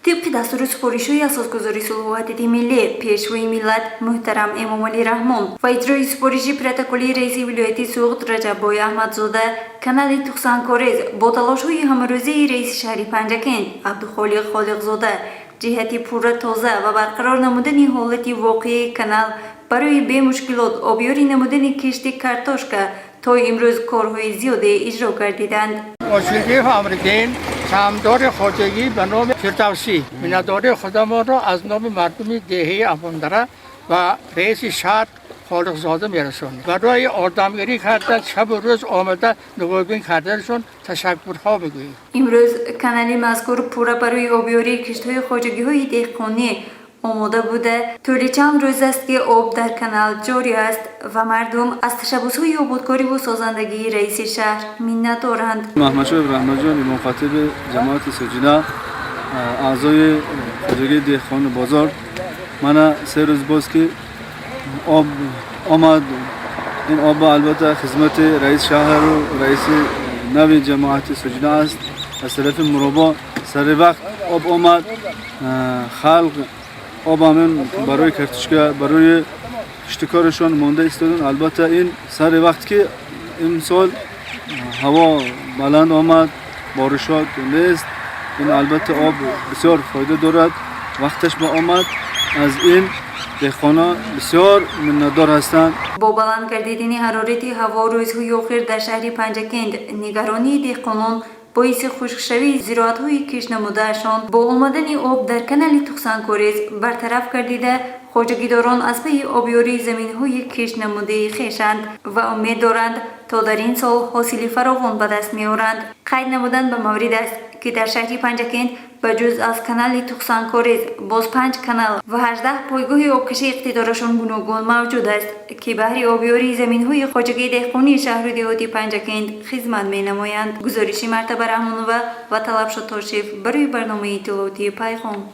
طبق دستور سپارش‌های اساسگذاری صلح و وحدت ملی پیشوای ملت محترم امامعلی رحمان و اجرای سپارش پروتکلی رئیس ولایت سوخت رجب بای احمدزاده کانال تخسانکارز با تلاش‌های همروزی رئیس شهر پنجکند عبدالخالق خالقزاده جهت پورا تازه و برقرار نمودن حالت واقعی کانال برای به مشکلات آبیاری نمودن کشت کارتاشکا تا امروز کارهای زیاده اجرا گردیدند. مشکلی آمریکین سهامدار خواجگی به نام فردوسی مینداره خدا ما را از نام مردم دهه افندره و رئیس شهر خالقزاده میرسونید. برای آدمگیری کردن شب و روز آمده نگاهبین کردنشون تشکرها بگوییم. امروز کانال مذکور پورا برای آبیاری کشت‌های خواجگی‌های دهقانی آماده بوده. طول چند روز است که آب در کانال جاری است و مردم از تشبس‌های آبادکاری و سازندگی رئیس شهر منت دارند. محمد ابراهیم جان مخاطب جماعت سجنا اعضای خواجگی دهقان بازار من 3 روز باز که آب آمد. این آب البته خدمت رئیس شهر و رئیس نوی جماعت سجنا است. از طرف مربا سر وقت آب آمد. خلق آب همین برای کرتوشکا برای اشتکارشان مانده ایستادن. البته این سر وقت که امسال هوا بلند آمد بارشات نیست. این البته آب بسیار فایده دارد. وقتش با آمد از این دهقانا بسیار منتدار هستند. با بلند گردیدن حرارت هوا روزهای آخر در شهر پنجکند نگرانی دهقانان باعث خشکشوی زراعت‌های کشنموده‌شان با آمدن آب در کانال تخسانکارز برطرف گردیده خواجگیداران از پی آبیاری زمین‌های کشنموده خویشند و امید دارند تا در این سال حاصل فراوان به دست می‌آورند. قید نمودن به مورد است که در شهر پنجکند بجز از کانال تخسانکارز باز 5 کانال و 18 پایگاه آبکشی اقتدارشان گوناگون موجود است که بهر آبیاری زمین‌های خواجگی دهقانی شهر و دهات پنجکند خدمت می‌نمایند. گزارش مرتبه رحمانوه و طلب شد تاشف برای برنامه اطلاعاتی پیغام.